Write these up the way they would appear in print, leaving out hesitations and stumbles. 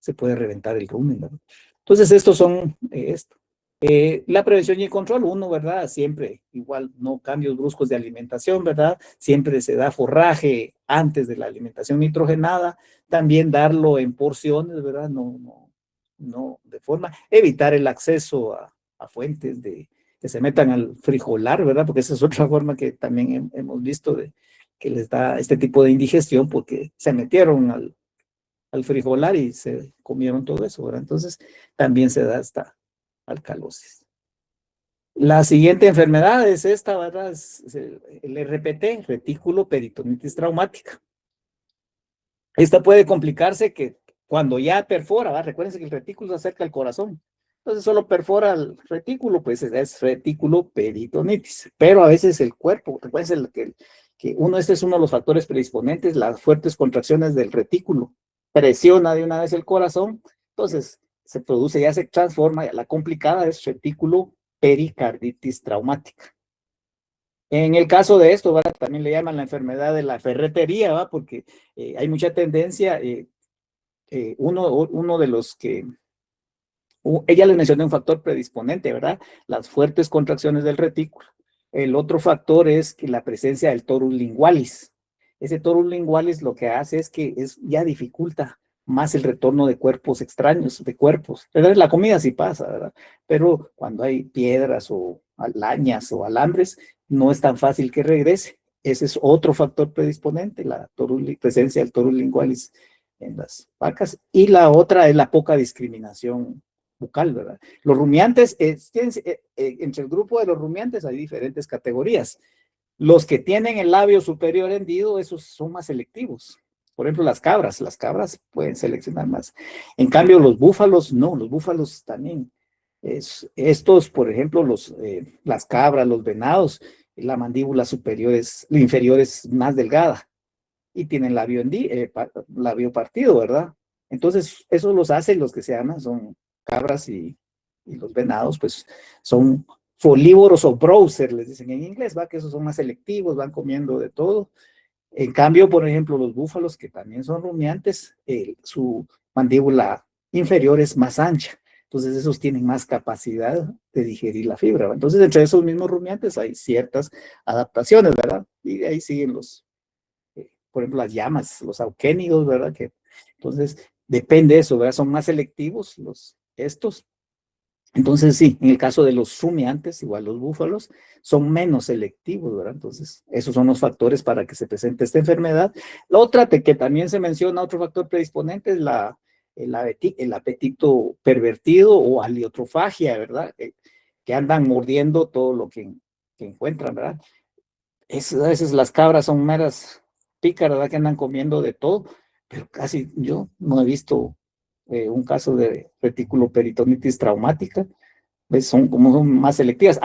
se puede reventar el rumen, ¿verdad? Entonces, estos son esto. La prevención y el control, uno, ¿verdad? Siempre, igual, no cambios bruscos de alimentación, ¿verdad? Siempre se da forraje antes de la alimentación nitrogenada, también darlo en porciones, ¿verdad? No de forma, evitar el acceso a fuentes que se metan al frijolar, ¿verdad? Porque esa es otra forma que también hemos visto que les da este tipo de indigestión porque se metieron al frijolar y se comieron todo eso, ¿verdad? Entonces, también se da esta alcalosis. La siguiente enfermedad es esta, ¿verdad? Es el RPT, retículo peritonitis traumática. Esta puede complicarse que cuando ya perfora, ¿verdad? Recuérdense que el retículo se acerca al corazón. Entonces solo perfora el retículo, pues es retículo peritonitis. Pero a veces el cuerpo, recuérdense que este es uno de los factores predisponentes, las fuertes contracciones del retículo. Presiona de una vez el corazón, entonces se produce, ya se transforma, la complicada es retículo pericarditis traumática. En el caso de esto, ¿verdad? También le llaman la enfermedad de la ferretería, ¿verdad? Porque hay mucha tendencia, uno de los que, ella le mencionó un factor predisponente, ¿verdad? Las fuertes contracciones del retículo. El otro factor es que la presencia del torus lingualis. Ese torus lingualis lo que hace es que ya dificulta más el retorno de cuerpos extraños, de cuerpos. ¿Verdad? La comida sí pasa, ¿verdad? Pero cuando hay piedras o alañas o alambres, no es tan fácil que regrese. Ese es otro factor predisponente, la presencia del torus lingualis en las vacas. Y la otra es la poca discriminación bucal, ¿verdad? Los rumiantes, entre el grupo de los rumiantes hay diferentes categorías. Los que tienen el labio superior hendido, esos son más selectivos. Por ejemplo, las cabras pueden seleccionar más. En cambio, los búfalos, no, los búfalos también. Estos, por ejemplo, las cabras, los venados, la mandíbula inferior es más delgada y tienen labio partido, ¿verdad? Entonces, eso los hace los que se llaman, son cabras y los venados, pues son folívoros o browser, les dicen en inglés, ¿va? Que esos son más selectivos, van comiendo de todo. En cambio, por ejemplo, los búfalos, que también son rumiantes, su mandíbula inferior es más ancha. Entonces, esos tienen más capacidad de digerir la fibra, ¿va? Entonces, entre esos mismos rumiantes hay ciertas adaptaciones, ¿verdad? Y de ahí siguen por ejemplo, las llamas, los auquénidos, ¿verdad? Entonces, depende de eso, ¿verdad? Son más selectivos estos. Entonces, sí, en el caso de los rumiantes, igual los búfalos, son menos selectivos, ¿verdad? Entonces, esos son los factores para que se presente esta enfermedad. La otra que también se menciona, otro factor predisponente, es el apetito pervertido o aliotrofagia, ¿verdad? Que andan mordiendo todo lo que encuentran, ¿verdad? A veces las cabras son meras pícaras, ¿verdad? Que andan comiendo de todo, pero casi yo no he visto un caso de retículo peritonitis traumática. ¿Ves? Son más selectivas.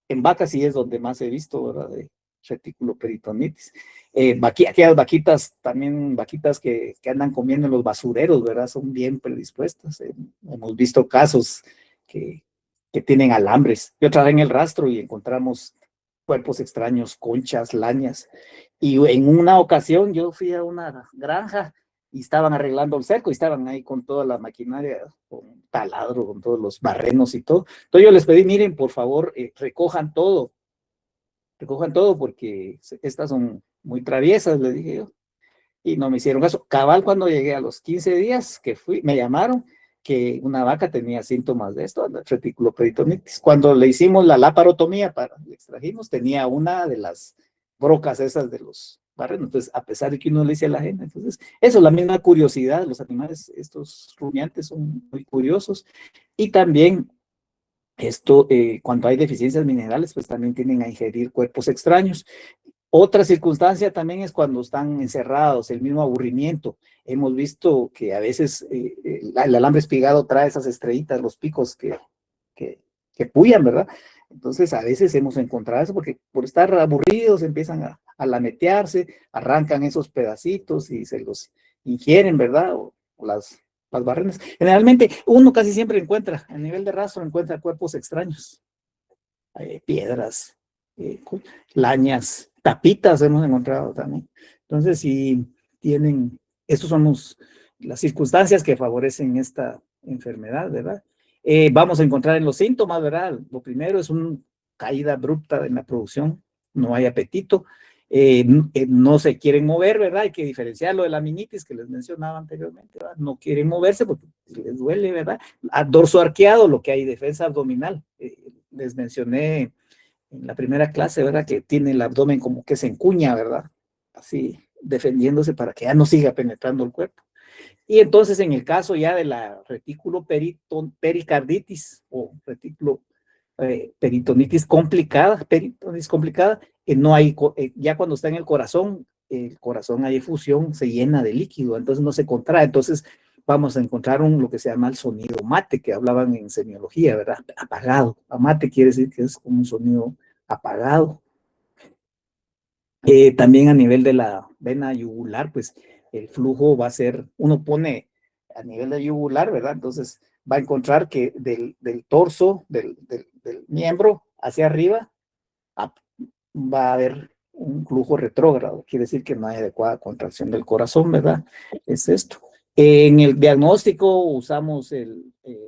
En vacas sí es donde más he visto, ¿verdad? De retículo peritonitis. Aquellas vaquitas, también vaquitas que andan comiendo en los basureros, ¿verdad? Son bien predispuestas. Hemos visto casos que tienen alambres. Yo trabajé en el rastro y encontramos cuerpos extraños, conchas, lañas. Y en una ocasión yo fui a una granja y estaban arreglando el cerco y estaban ahí con toda la maquinaria, con taladro, con todos los barrenos y todo. Entonces yo les pedí, miren, por favor, recojan todo porque estas son muy traviesas, les dije yo, y no me hicieron caso. Cabal, cuando llegué a los 15 días que fui, me llamaron que una vaca tenía síntomas de esto, reticuloperitonitis. Cuando le hicimos la laparotomía, le extrajimos, tenía una de las brocas esas de los barrenos. Entonces, a pesar de que uno le dice a la gente, entonces, eso es la misma curiosidad. Los animales, estos rumiantes, son muy curiosos. Y también cuando hay deficiencias minerales, pues también tienden a ingerir cuerpos extraños. Otra circunstancia también es cuando están encerrados, el mismo aburrimiento. Hemos visto que a veces el alambre espigado trae esas estrellitas, los picos que pullan, ¿verdad? Entonces a veces hemos encontrado eso porque por estar aburridos empiezan a lametearse, arrancan esos pedacitos y se los ingieren, ¿verdad? O las barrenas. Generalmente uno casi siempre encuentra, a nivel de rastro, encuentra cuerpos extraños, piedras, lañas, tapitas hemos encontrado también. Entonces, si tienen, estos son las circunstancias que favorecen esta enfermedad, ¿verdad? Vamos a encontrar en los síntomas, ¿verdad? Lo primero es una caída abrupta en la producción, no hay apetito, no se quieren mover, ¿verdad? Hay que diferenciarlo de la aminitis que les mencionaba anteriormente, ¿verdad? No quieren moverse porque les duele, ¿verdad? A dorso arqueado, lo que hay defensa abdominal. Les mencioné en la primera clase, ¿verdad? Que tiene el abdomen como que se encuña, ¿verdad? Así, defendiéndose para que ya no siga penetrando el cuerpo. Y entonces en el caso ya de la retículo pericarditis o retículo peritonitis complicada, no hay, ya cuando está en el corazón hay efusión, se llena de líquido, entonces no se contrae, entonces vamos a encontrar lo que se llama el sonido mate, que hablaban en semiología, ¿verdad? Apagado. Mate quiere decir que es como un sonido apagado. También a nivel de la vena yugular, pues el flujo va a ser, uno pone a nivel de yugular, ¿verdad? Entonces va a encontrar que del torso, del miembro hacia arriba, va a haber un flujo retrógrado, quiere decir que no hay adecuada contracción del corazón, ¿verdad? Es esto. En el diagnóstico usamos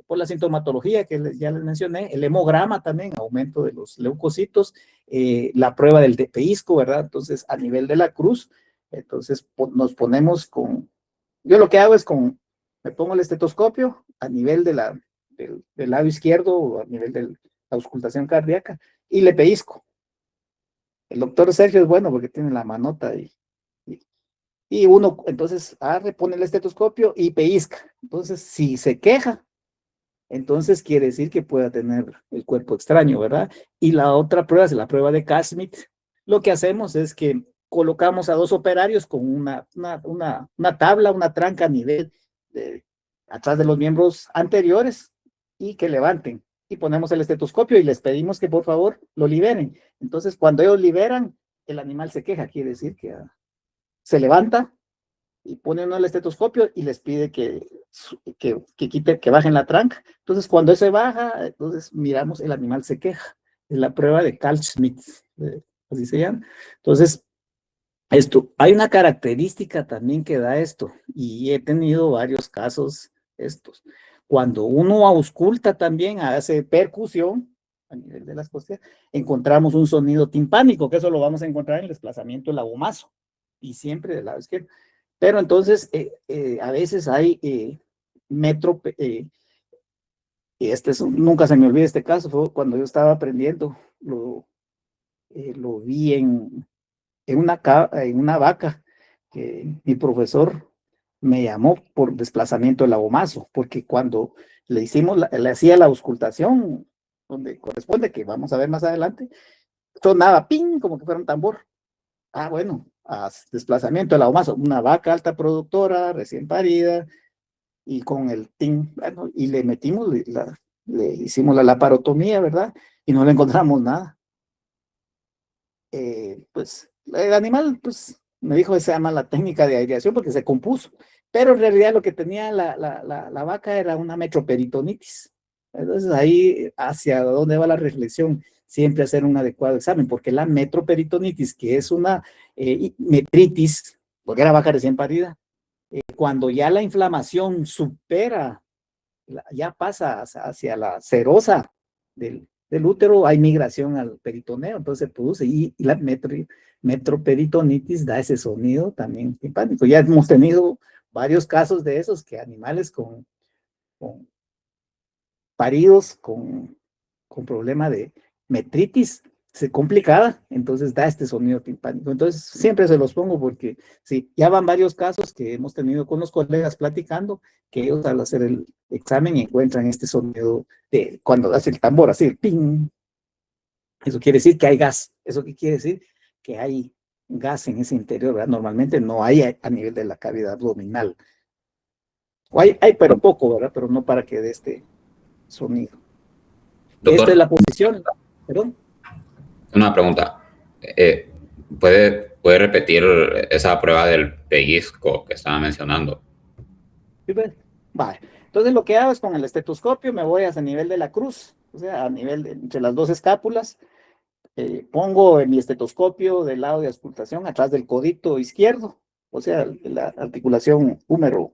por la sintomatología que ya les mencioné, el hemograma también, aumento de los leucocitos, la prueba del pellizco, ¿verdad? Entonces, a nivel de la cruz, entonces nos ponemos yo lo que hago es me pongo el estetoscopio a nivel del lado izquierdo o a nivel de la auscultación cardíaca y le pellizco. El doctor Sergio es bueno porque tiene la manota y uno entonces pone el estetoscopio y pellizca. Entonces, si se queja, entonces quiere decir que pueda tener el cuerpo extraño, ¿verdad? Y la otra prueba es la prueba de Cassmith. Lo que hacemos es que colocamos a dos operarios con una tabla, una tranca a nivel atrás de los miembros anteriores y que levanten. Y ponemos el estetoscopio y les pedimos que por favor lo liberen. Entonces, cuando ellos liberan, el animal se queja, quiere decir que se levanta y pone uno el estetoscopio y les pide que bajen la tranca. Entonces, cuando eso baja, entonces miramos, el animal se queja. Es la prueba de Carl Schmitt, así se llama. Entonces, hay una característica también que da esto, y he tenido varios casos estos. Cuando uno ausculta también, hace percusión a nivel de las costillas, encontramos un sonido timpánico, que eso lo vamos a encontrar en el desplazamiento del agumazo, y siempre del lado izquierdo. Pero entonces, a veces hay nunca se me olvida este caso, fue cuando yo estaba aprendiendo, lo vi en una vaca, que mi profesor me llamó por desplazamiento del agomazo, porque cuando le hacía la auscultación, donde corresponde, que vamos a ver más adelante, sonaba ping, como que fuera un tambor. Bueno, desplazamiento del agomazo, una vaca alta productora, recién parida, y con el ting, bueno, y le metimos, le hicimos la laparotomía, ¿verdad? Y no le encontramos nada. Pues el animal, pues me dijo que se llama la técnica de aireación porque se compuso, pero en realidad lo que tenía la vaca era una metroperitonitis. Entonces ahí hacia dónde va la reflexión, siempre hacer un adecuado examen, porque la metroperitonitis, que es una metritis, porque era vaca recién parida, cuando ya la inflamación supera, ya pasa hacia la serosa del útero, hay migración al peritoneo, entonces se produce, y la metroperitonitis da ese sonido también timpánico. Ya hemos tenido varios casos de esos, que animales con paridos con problema de metritis complicada, entonces da este sonido timpánico. Entonces siempre se los pongo porque sí, ya van varios casos que hemos tenido con los colegas platicando, que ellos al hacer el examen encuentran este sonido de cuando hace el tambor, así el ping. Eso quiere decir que hay gas. ¿Eso qué quiere decir? Que hay gas en ese interior, ¿verdad? Normalmente no hay a nivel de la cavidad abdominal. O hay pero poco, ¿verdad? Pero no para que dé este sonido. Esta es Doctor, la posición, perdón. una pregunta. Eh, ¿puede repetir esa prueba del pellizco que estaba mencionando? Vale. Entonces lo que hago es con el estetoscopio me voy hasta el nivel de la cruz, o sea, a nivel entre las dos escápulas, pongo mi estetoscopio del lado de auscultación atrás del codito izquierdo, o sea, la articulación húmero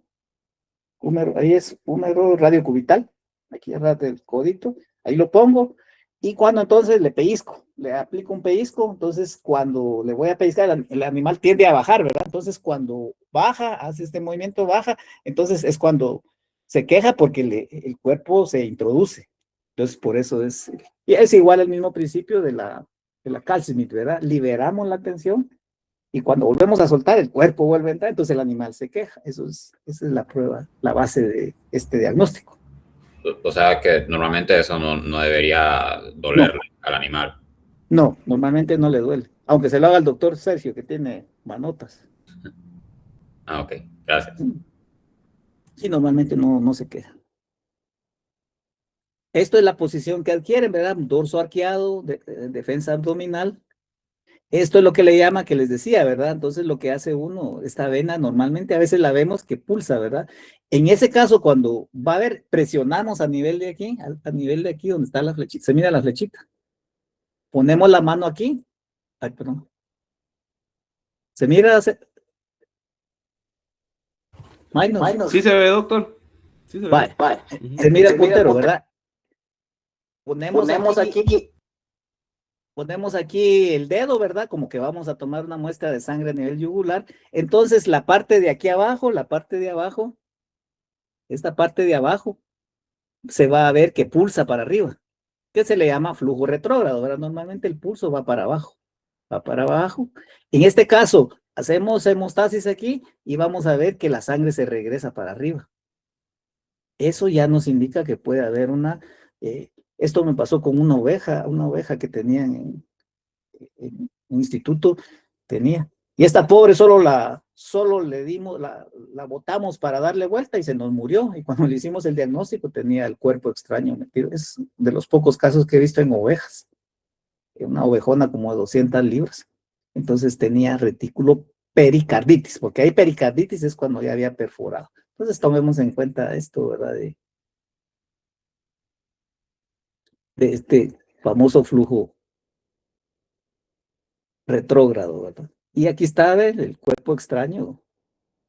Ahí es húmero radiocubital, aquí atrás del codito, ahí lo pongo, y cuando entonces le pellizco, le aplico un pellizco, entonces cuando le voy a pellizcar, el animal tiende a bajar, ¿verdad? Entonces cuando baja, hace este movimiento, baja, entonces es cuando se queja porque el cuerpo se introduce. Entonces por eso y es igual el mismo principio de la calcimit, ¿verdad? Liberamos la tensión y cuando volvemos a soltar, el cuerpo vuelve a entrar, entonces el animal se queja. Esa es la prueba, la base de este diagnóstico. O sea que normalmente eso no debería dolerle No, al animal. no, normalmente no le duele. Aunque se lo haga el doctor Sergio, que tiene manotas. Ah, ok, gracias. Sí, normalmente no se queja. Esto es la posición que adquieren, ¿verdad? Dorso arqueado, defensa abdominal. Esto es lo que le llama, que les decía, ¿verdad? Entonces lo que hace uno, esta vena, normalmente a veces la vemos que pulsa, ¿verdad? En ese caso, cuando va a ver, presionamos a nivel de aquí, a nivel de aquí donde está la flechita, se mira la flechita. Ponemos la mano aquí. Ay, perdón. Se mira, Minus. Sí se ve, doctor. Sí se ve. Vale, se mira el puntero, ¿verdad? Ponemos aquí. Ponemos aquí el dedo, ¿verdad? Como que vamos a tomar una muestra de sangre a nivel yugular. Entonces, la parte de aquí abajo, esta parte de abajo, se va a ver que pulsa para arriba, que se le llama flujo retrógrado, ¿verdad? Normalmente el pulso va para abajo, va para abajo. En este caso, hacemos hemostasis aquí y vamos a ver que la sangre se regresa para arriba. Eso ya nos indica que puede haber esto me pasó con una oveja que tenían en un instituto, tenía. Y esta pobre solo le dimos, la botamos para darle vuelta y se nos murió. Y cuando le hicimos el diagnóstico tenía el cuerpo extraño metido. Es de los pocos casos que he visto en ovejas. Una ovejona como de 200 libras. Entonces tenía retículo pericarditis, porque hay pericarditis es cuando ya había perforado. Entonces tomemos en cuenta esto, ¿verdad? De este famoso flujo retrógrado, ¿verdad? Y aquí está, ¿ves? El cuerpo extraño.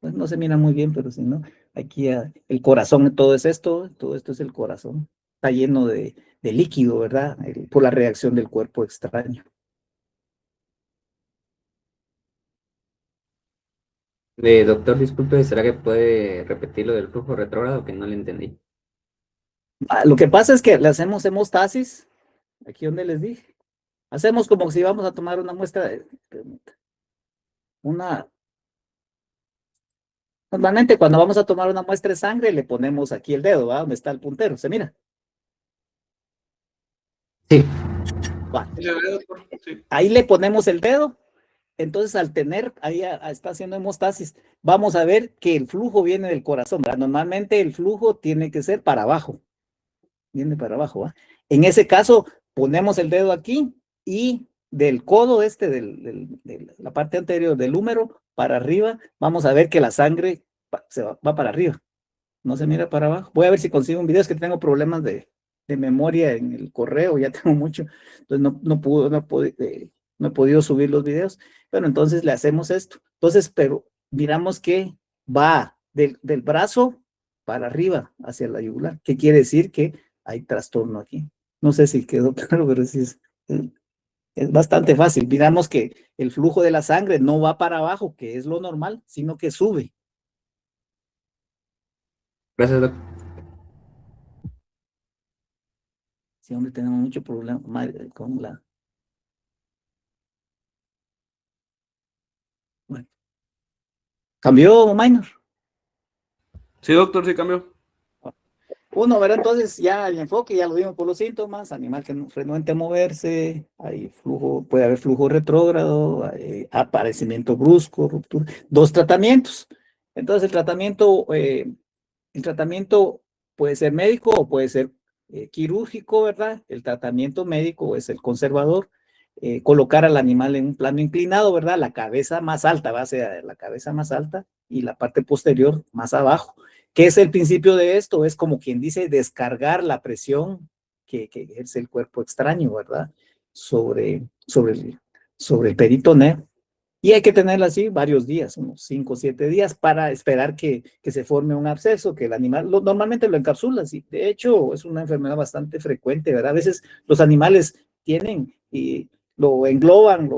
Pues no se mira muy bien, pero si no, aquí el corazón, todo esto es el corazón. Está lleno de líquido, ¿verdad? Por la reacción del cuerpo extraño. Doctor, disculpe, ¿será que puede repetir lo del flujo retrógrado que no le entendí? Lo que pasa es que le hacemos hemostasis, aquí donde les dije. Hacemos como si vamos a tomar una muestra normalmente cuando vamos a tomar una muestra de sangre le ponemos aquí el dedo, ¿va? Donde está el puntero, ¿se mira? Sí. Va. Sí se ve, doctor. Sí. Ahí le ponemos el dedo. Entonces, al tener, ahí está haciendo hemostasis, vamos a ver que el flujo viene del corazón, ¿verdad? Normalmente el flujo tiene que ser para abajo, viene para abajo, ¿va? En ese caso, ponemos el dedo aquí y del codo de la parte anterior del húmero para arriba, vamos a ver que la sangre va para arriba, no se mira para abajo. Voy a ver si consigo un video, es que tengo problemas de memoria en el correo, ya tengo mucho, entonces no he podido subir los videos, pero entonces le hacemos esto. Entonces, pero miramos que va del brazo para arriba hacia la yugular, ¿qué quiere decir? Que hay trastorno aquí. No sé si quedó claro, pero sí es bastante fácil. Miramos que el flujo de la sangre no va para abajo, que es lo normal, sino que sube. Gracias, doctor. Sí, hombre, tenemos mucho problema con Bueno. ¿Cambió, Minor? Sí, doctor, sí cambió. Uno, ¿verdad? Entonces ya el enfoque, ya lo vimos por los síntomas, animal que no renuente a moverse, hay flujo, puede haber flujo retrógrado, hay aparecimiento brusco, ruptura. Dos tratamientos. Entonces el tratamiento puede ser médico o puede ser quirúrgico, ¿verdad? El tratamiento médico es el conservador, colocar al animal en un plano inclinado, ¿verdad? La cabeza más alta, va a ser la cabeza más alta y la parte posterior más abajo. ¿Qué es el principio de esto? Es como quien dice descargar la presión que ejerce el cuerpo extraño, ¿verdad? Sobre el peritoneo. Y hay que tenerla así varios días, unos 5 o 7 días, para esperar que se forme un absceso, que el animal, normalmente lo encapsula, sí. De hecho, es una enfermedad bastante frecuente, ¿verdad? A veces los animales tienen y lo engloban,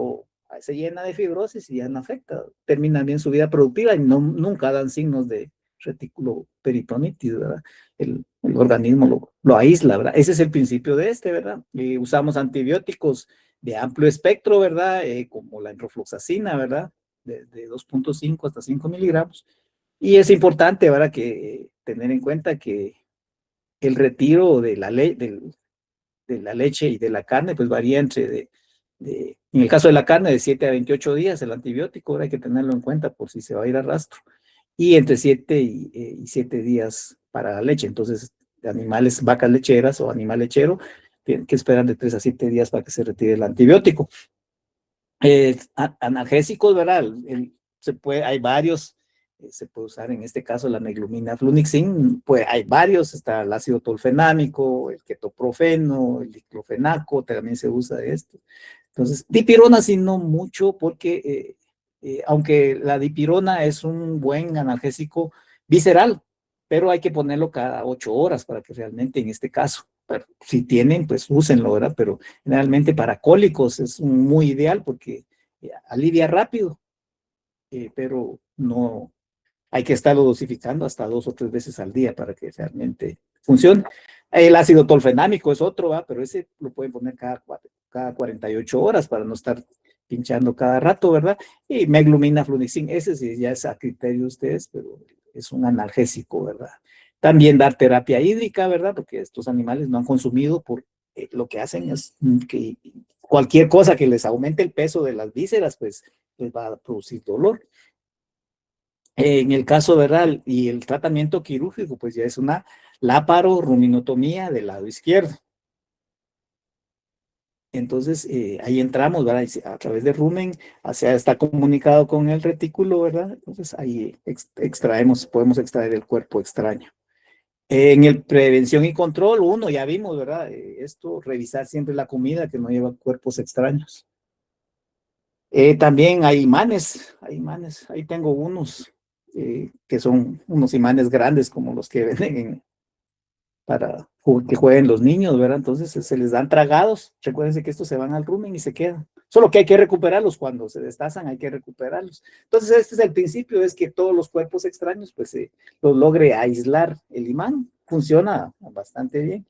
se llena de fibrosis y ya no afecta, terminan bien su vida productiva y nunca dan signos de retículo peritonitis, ¿verdad? El organismo lo aísla, ¿verdad? Ese es el principio de ¿verdad? Y usamos antibióticos de amplio espectro, ¿verdad? Como la enrofloxacina, ¿verdad? De 2.5 hasta 5 miligramos. Y es importante, ¿verdad? Que tener en cuenta que el retiro de la leche y de la carne, pues varía en el caso de la carne, de 7 a 28 días el antibiótico, ¿verdad? Hay que tenerlo en cuenta por si se va a ir a rastro. Y entre 7 y 7 días para la leche. Entonces, animales, vacas lecheras o animal lechero, tienen que esperar de 3 a 7 días para que se retire el antibiótico. Analgésicos, ¿verdad? Hay varios, se puede usar en este caso la meglumina flunixin, pues hay varios, está el ácido tolfenámico, el ketoprofeno, el diclofenaco, también se usa esto. Entonces, dipirona sí no mucho, porque aunque la dipirona es un buen analgésico visceral, pero hay que ponerlo cada 8 horas para que realmente en este caso, pero si tienen, pues úsenlo, ¿verdad? Pero generalmente para cólicos es muy ideal porque alivia rápido, pero no hay que estarlo dosificando hasta 2 o 3 veces al día para que realmente funcione. El ácido tolfenámico es otro, ¿va? Pero ese lo pueden poner cada 48 horas para no estar pinchando cada rato, ¿verdad? Y meglumina flunixin, ese sí ya es a criterio de ustedes, pero es un analgésico, ¿verdad? También dar terapia hídrica, ¿verdad? Porque estos animales no han consumido lo que hacen es que cualquier cosa que les aumente el peso de las vísceras, pues les va a producir dolor. En el caso, ¿verdad? Y el tratamiento quirúrgico, pues ya es una laparoruminotomía del lado izquierdo. Entonces, ahí entramos, ¿verdad? A través de rumen, está comunicado con el retículo, ¿verdad? Entonces, ahí podemos extraer el cuerpo extraño. En el prevención y control, ya vimos, ¿verdad? Revisar siempre la comida que no lleva cuerpos extraños. También hay imanes, ahí tengo unos que son unos imanes grandes como los que venden para que jueguen los niños, ¿verdad? Entonces se les dan tragados. Recuérdense que estos se van al rumen y se quedan. Solo que hay que recuperarlos cuando se destazan, hay que recuperarlos. Entonces este es el principio, es que todos los cuerpos extraños pues los logre aislar el imán. Funciona bastante bien.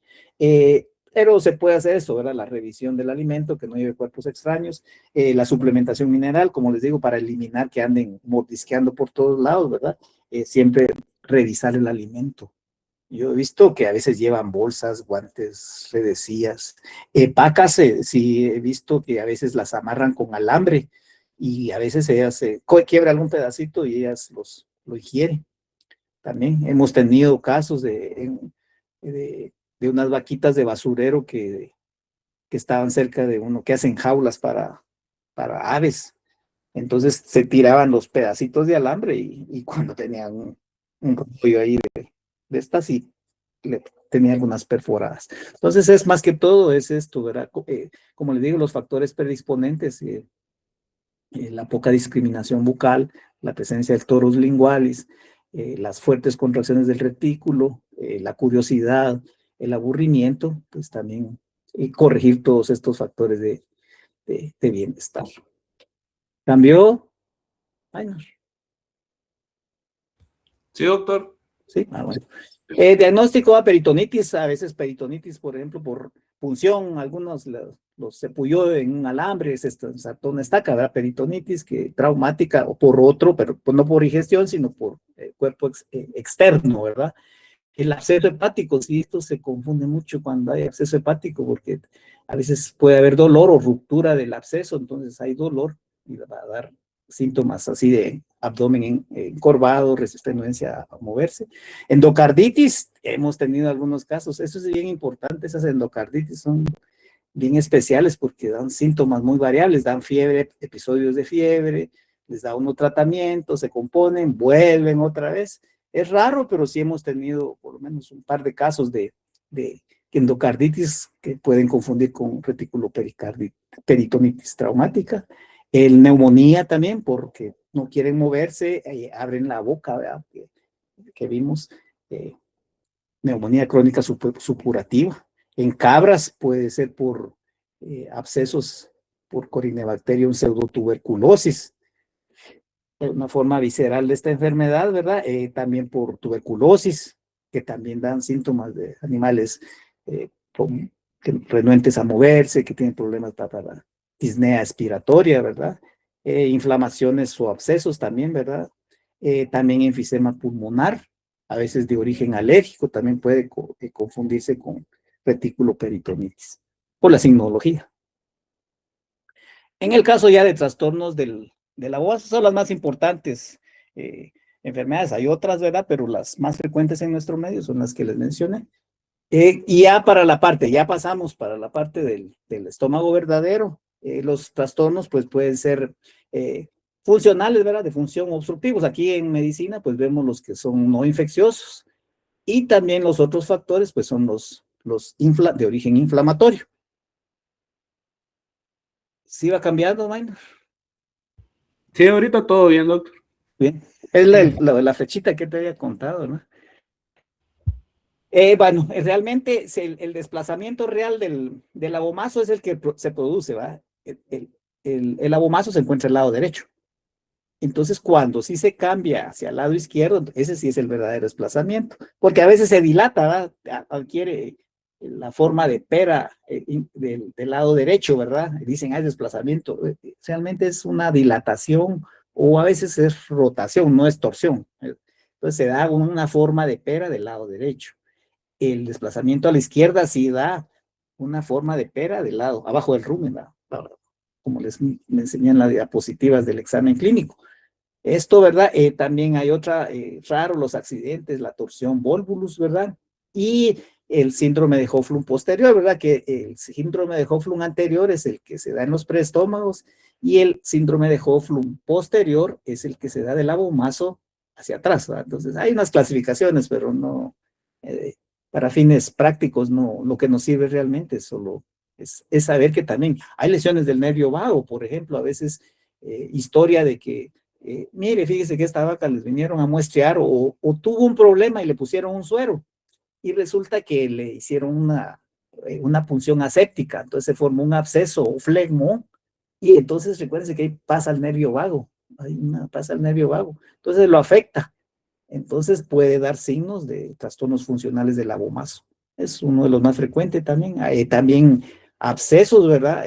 Pero se puede hacer eso, ¿verdad? La revisión del alimento, que no lleve cuerpos extraños, la suplementación mineral, como les digo, para eliminar que anden mordisqueando por todos lados, ¿verdad? Siempre revisar el alimento. Yo he visto que a veces llevan bolsas, guantes, redecillas. Pacas, sí he visto que a veces las amarran con alambre y a veces ellas quiebra algún pedacito y ellas lo ingieren. También hemos tenido casos de unas vaquitas de basurero que estaban cerca de uno, que hacen jaulas para aves. Entonces se tiraban los pedacitos de alambre y cuando tenían un rollo ahí de estas y tenía algunas perforadas. Entonces es más que todo, es esto, ¿verdad? Como les digo, los factores predisponentes, la poca discriminación bucal, la presencia del torus lingualis, las fuertes contracciones del retículo, la curiosidad, el aburrimiento, pues también corregir todos estos factores de bienestar. ¿Cambió? Ay, no. Sí, doctor. Sí, bueno. Diagnóstico a peritonitis, a veces peritonitis, por ejemplo, por punción, algunos los cepuyó en un alambre, se saltó una estaca, ¿verdad? Peritonitis que traumática, o por otro, pero pues no por ingestión, sino por cuerpo externo, ¿verdad? El absceso hepático, sí, esto se confunde mucho cuando hay absceso hepático, porque a veces puede haber dolor o ruptura del absceso, entonces hay dolor y va a dar síntomas así de abdomen encorvado, resistencia a moverse. Endocarditis, hemos tenido algunos casos, eso es bien importante, esas endocarditis son bien especiales porque dan síntomas muy variables, dan fiebre, episodios de fiebre, les da uno tratamiento, se componen, vuelven otra vez. Es raro, pero sí hemos tenido por lo menos un par de casos de endocarditis que pueden confundir con peritonitis traumática. El neumonía también, porque no quieren moverse, abren la boca, ¿verdad? Que vimos, neumonía crónica supurativa. En cabras puede ser por abscesos por Corynebacterium pseudotuberculosis, una forma visceral de esta enfermedad, ¿verdad? También por tuberculosis, que también dan síntomas de animales renuentes a moverse, que tienen problemas para la disnea expiratoria, ¿verdad? Inflamaciones o abscesos también, ¿verdad? También enfisema pulmonar, a veces de origen alérgico, también puede confundirse con reticuloperitonitis, por la signología. En el caso ya de trastornos de la voz, son las más importantes enfermedades. Hay otras, ¿verdad? Pero las más frecuentes en nuestro medio son las que les mencioné. Y ya para la parte, ya pasamos para la parte del estómago verdadero. Los trastornos pues pueden ser funcionales, ¿verdad? De función obstructivos. Aquí en medicina pues vemos los que son no infecciosos. Y también los otros factores pues son los de origen inflamatorio. ¿Sí va cambiando, Minor? Sí, ahorita todo bien, doctor. Bien. Es la flechita que te había contado, ¿no? Bueno, realmente el desplazamiento real del abomazo es el que se produce, ¿va? El abomazo se encuentra al lado derecho. Entonces, cuando sí se cambia hacia el lado izquierdo, ese sí es el verdadero desplazamiento, porque a veces se dilata, ¿verdad? Adquiere la forma de pera del lado derecho, ¿verdad? Dicen, hay desplazamiento. Realmente es una dilatación o a veces es rotación, no es torsión. Entonces se da una forma de pera del lado derecho. El desplazamiento a la izquierda sí da una forma de pera del lado, abajo del rumen, ¿verdad? Como me enseñan las diapositivas del examen clínico. Esto, ¿verdad? También hay otra, raro, los accidentes, la torsión volvulus, ¿verdad? Y el síndrome de Höflung posterior, ¿verdad? Que el síndrome de Höflung anterior es el que se da en los preestómagos y el síndrome de Höflung posterior es el que se da del abomazo hacia atrás, ¿verdad? Entonces, hay unas clasificaciones, pero no, para fines prácticos, no, lo que nos sirve realmente solo es saber que también hay lesiones del nervio vago, por ejemplo, a veces historia de que mire, fíjese que esta vaca les vinieron a muestrear o tuvo un problema y le pusieron un suero y resulta que le hicieron una punción aséptica, entonces se formó un absceso o flegmo y entonces recuérdense que ahí pasa el nervio vago, pasa el nervio vago, entonces lo afecta, entonces puede dar signos de trastornos funcionales del abomazo, es uno de los más frecuentes también, también abscesos, ¿verdad?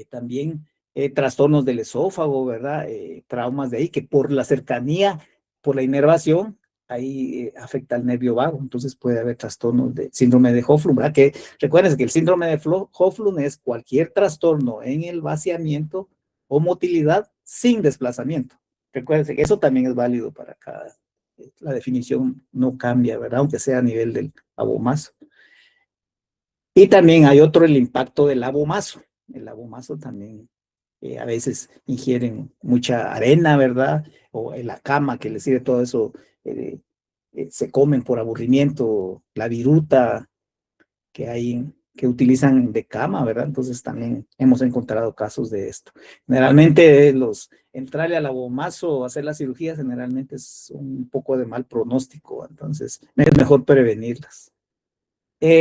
También trastornos del esófago, ¿verdad? Traumas de ahí, que por la cercanía, por la inervación, ahí afecta al nervio vago, entonces puede haber trastornos de síndrome de Höflung, ¿verdad? Que recuerden que el síndrome de Höflung es cualquier trastorno en el vaciamiento o motilidad sin desplazamiento. Recuerden que eso también es válido para cada, la definición no cambia, ¿verdad? Aunque sea a nivel del abomazo. Y también hay otro, el impacto del abomazo. El abomazo también a veces ingieren mucha arena, ¿verdad? O en la cama que les sirve todo eso, se comen por aburrimiento, la viruta que hay, que utilizan de cama, ¿verdad? Entonces también hemos encontrado casos de esto. Generalmente entrarle al abomazo o hacer las cirugías generalmente es un poco de mal pronóstico, entonces es mejor prevenirlas.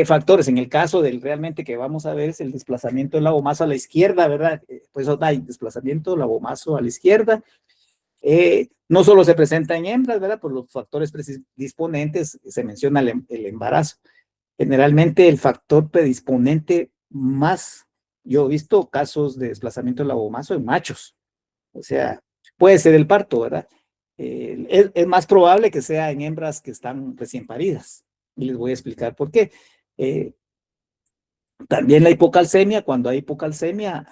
Factores, en el caso del realmente que vamos a ver es el desplazamiento del abomazo a la izquierda, ¿verdad? Pues hay desplazamiento del abomazo a la izquierda. No solo se presenta en hembras, ¿verdad? Por los factores predisponentes, se menciona el embarazo. Generalmente el factor predisponente más, yo he visto casos de desplazamiento del abomazo en machos. O sea, puede ser el parto, ¿verdad? Es más probable que sea en hembras que están recién paridas. Y les voy a explicar por qué. También la hipocalcemia, cuando hay hipocalcemia,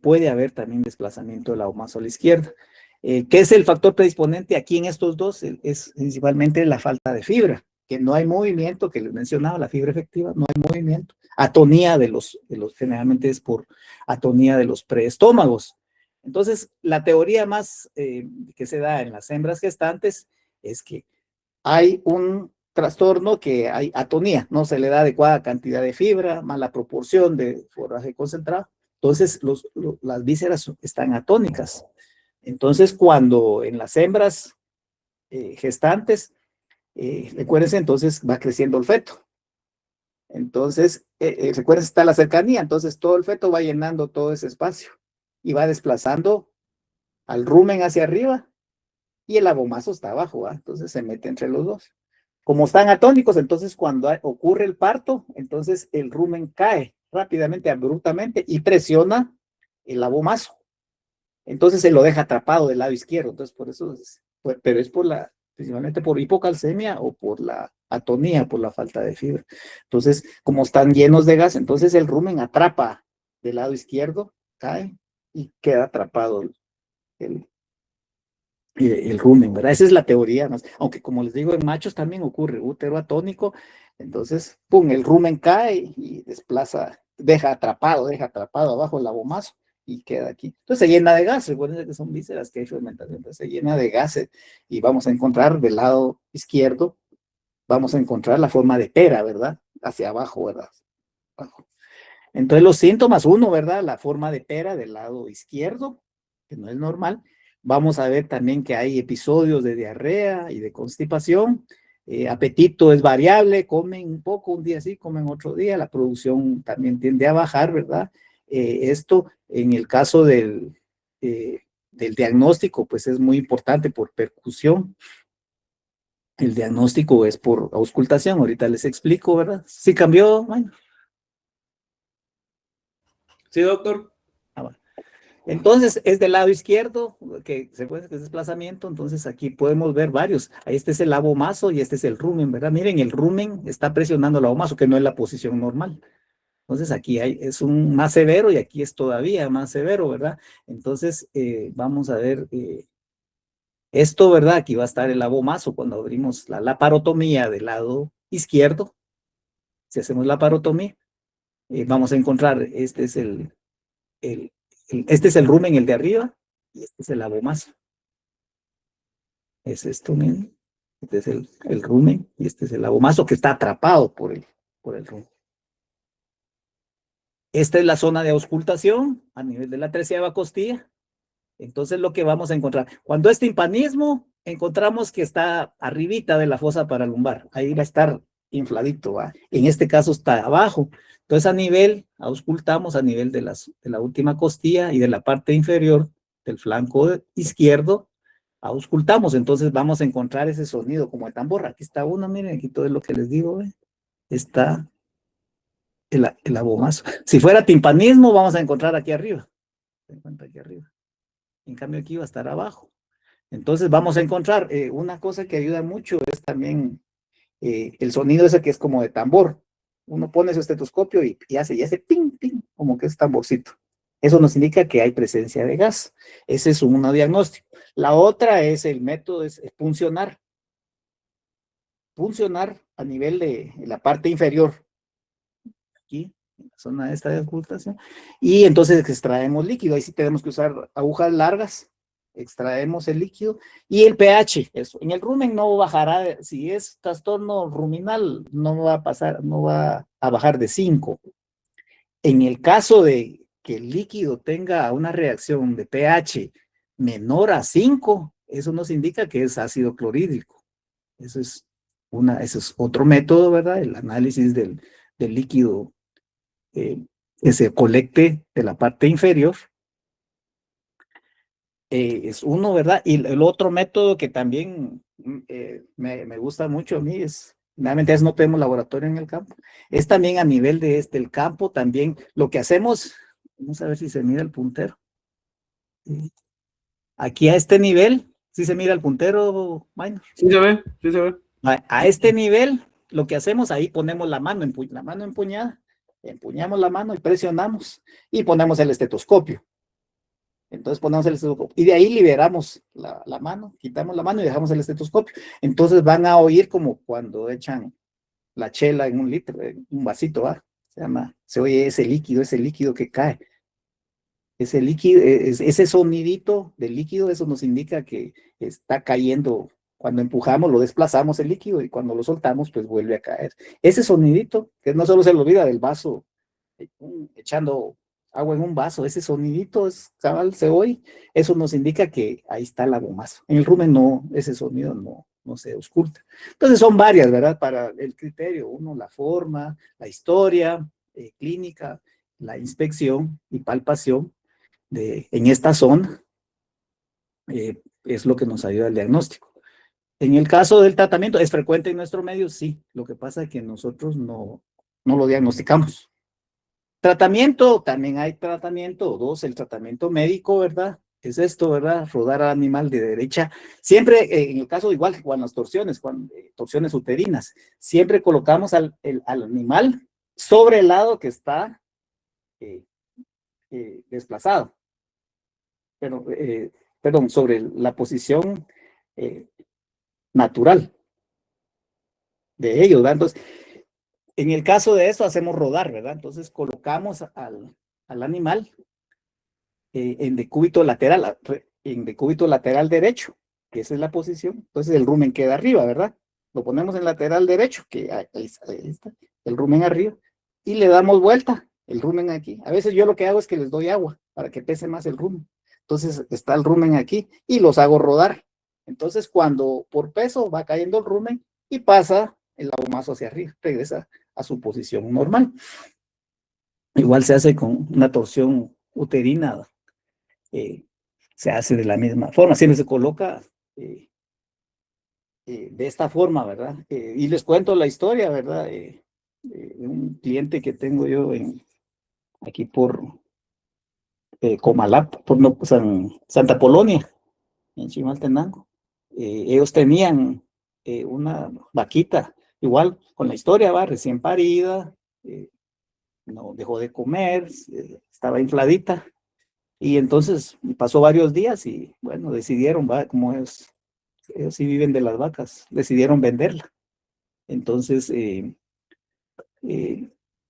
puede haber también desplazamiento del abomazo a la izquierda. ¿Qué es el factor predisponente aquí en estos dos? Es principalmente la falta de fibra, que no hay movimiento, que les mencionaba, la fibra efectiva, no hay movimiento. Atonía generalmente es por atonía de los preestómagos. Entonces, la teoría más que se da en las hembras gestantes es que hay un trastorno que hay atonía, no se le da adecuada cantidad de fibra, mala proporción de forraje concentrado, Entonces, las vísceras están atónicas. Entonces, cuando en las hembras gestantes, recuérdense, entonces va creciendo el feto. Entonces, recuérdense, está la cercanía, entonces todo el feto va llenando todo ese espacio y va desplazando al rumen hacia arriba y el abomazo está abajo, ¿va? Entonces se mete entre los dos. Como están atónicos, entonces cuando ocurre el parto, entonces el rumen cae rápidamente, abruptamente y presiona el abomazo. Entonces se lo deja atrapado del lado izquierdo. Entonces por eso, pero es principalmente por hipocalcemia o por la atonía, por la falta de fibra. Entonces, como están llenos de gas, entonces el rumen atrapa del lado izquierdo, cae y queda atrapado el rumen, ¿verdad? Esa es la teoría, ¿no? Aunque como les digo, en machos también ocurre útero atónico, entonces, pum, el rumen cae y desplaza, deja atrapado abajo el abomazo y queda aquí. Entonces se llena de gas, recuerden que son vísceras, que hay fermentación, entonces se llena de gases y vamos a encontrar del lado izquierdo, vamos a encontrar la forma de pera, ¿verdad? Hacia abajo, ¿verdad? Abajo. Entonces los síntomas, uno, ¿verdad? La forma de pera del lado izquierdo, que no es normal. Vamos a ver también que hay episodios de diarrea y de constipación. Apetito es variable, comen un poco un día sí, comen otro día. La producción también tiende a bajar, ¿verdad? Esto en el caso del diagnóstico, pues es muy importante por percusión. El diagnóstico es por auscultación. Ahorita les explico, ¿verdad? ¿Sí cambió? Bueno. Sí, doctor. Entonces, es del lado izquierdo, que se puede hacer desplazamiento, entonces aquí podemos ver varios. Este es el abomazo y este es el rumen, ¿verdad? Miren, el rumen está presionando el abomazo, que no es la posición normal. Entonces, aquí es un más severo y aquí es todavía más severo, ¿verdad? Entonces, vamos a ver esto, ¿verdad? Aquí va a estar el abomazo cuando abrimos la laparotomía del lado izquierdo. Si hacemos laparotomía, vamos a encontrar, este es este es el rumen, el de arriba, y este es el abomazo. Es esto mismo. Este es el rumen y este es el abomazo que está atrapado por el rumen. Esta es la zona de auscultación a nivel de la 13ª costilla. Entonces lo que vamos a encontrar, cuando es timpanismo, encontramos que está arribita de la fosa paralumbar. Ahí va a estar infladito, ¿va? En este caso está abajo. Entonces a nivel, auscultamos a nivel de la última costilla y de la parte inferior del flanco izquierdo, auscultamos. Entonces vamos a encontrar ese sonido como el tambor. Aquí está uno, miren, aquí todo es lo que les digo, ¿ve? Está el abomazo. Si fuera timpanismo, vamos a encontrar aquí arriba. Se encuentra aquí arriba. En cambio aquí va a estar abajo. Entonces vamos a encontrar una cosa que ayuda mucho es también el sonido ese que es como de tambor. Uno pone su estetoscopio y hace ping, ping, como que es tamborcito. Eso nos indica que hay presencia de gas. Ese es un diagnóstico. La otra es el método, es puncionar. Puncionar a nivel de la parte inferior. Aquí, en la zona esta de ocultación. Y entonces extraemos líquido. Ahí sí tenemos que usar agujas largas. Extraemos el líquido y el pH, eso. En el rumen no bajará, si es trastorno ruminal, no va a pasar, no va a bajar de 5. En el caso de que el líquido tenga una reacción de pH menor a 5, eso nos indica que es ácido clorhídrico. Eso es otro método, ¿verdad? El análisis del líquido que se colecte de la parte inferior. Es uno, ¿verdad? Y el otro método que también me gusta mucho a mí es, realmente no tenemos laboratorio en el campo, es también a nivel de el campo, también lo que hacemos, vamos a ver si se mira el puntero. Aquí a este nivel, ¿sí se mira el puntero, Minor? Sí se ve, sí se ve. A este nivel, lo que hacemos ahí, ponemos la mano empuñada, empuñamos la mano y presionamos y ponemos el estetoscopio. Entonces ponemos el estetoscopio y de ahí liberamos la mano, quitamos la mano y dejamos el estetoscopio. Entonces van a oír como cuando echan la chela en un litro, en un vasito, ¿va? Se oye ese líquido que cae. Ese líquido, ese sonidito del líquido, eso nos indica que está cayendo. Cuando empujamos, lo desplazamos el líquido y cuando lo soltamos, pues vuelve a caer. Ese sonidito, que no solo se le olvida del vaso, echando agua en un vaso, ese sonidito es cabal, se oye, eso nos indica que ahí está el abomazo. En el rumen no, ese sonido no se ausculta. Entonces son varias, ¿verdad? Para el criterio, uno, la forma, la historia clínica, la inspección y palpación en esta zona, es lo que nos ayuda al diagnóstico. En el caso del tratamiento, ¿es frecuente en nuestro medio? Sí, lo que pasa es que nosotros no lo diagnosticamos. Tratamiento, también hay tratamiento, dos, el tratamiento médico, ¿verdad? Es esto, ¿verdad? Rodar al animal de derecha. Siempre, en el caso igual que con las torsiones, torsiones uterinas, siempre colocamos al animal sobre el lado que está desplazado. Pero, perdón, sobre la posición natural de ellos, ¿verdad? Entonces, en el caso de eso hacemos rodar, ¿verdad? Entonces colocamos al animal en decúbito lateral derecho, que esa es la posición. Entonces el rumen queda arriba, ¿verdad? Lo ponemos en lateral derecho, que ahí está, el rumen arriba, y le damos vuelta, el rumen aquí. A veces yo lo que hago es que les doy agua para que pese más el rumen. Entonces está el rumen aquí y los hago rodar. Entonces cuando por peso va cayendo el rumen y pasa el abomazo hacia arriba, regresa a su posición normal. Igual se hace con una torsión uterina, se hace de la misma forma, siempre se coloca de esta forma, ¿verdad? Y les cuento la historia, ¿verdad? De un cliente que tengo yo aquí por Comalap, por Santa Polonia, en Chimaltenango. Ellos tenían una vaquita, igual con la historia, va, recién parida, no dejó de comer, estaba infladita, y entonces pasó varios días y bueno, decidieron, va, como ellos sí viven de las vacas, decidieron venderla. Entonces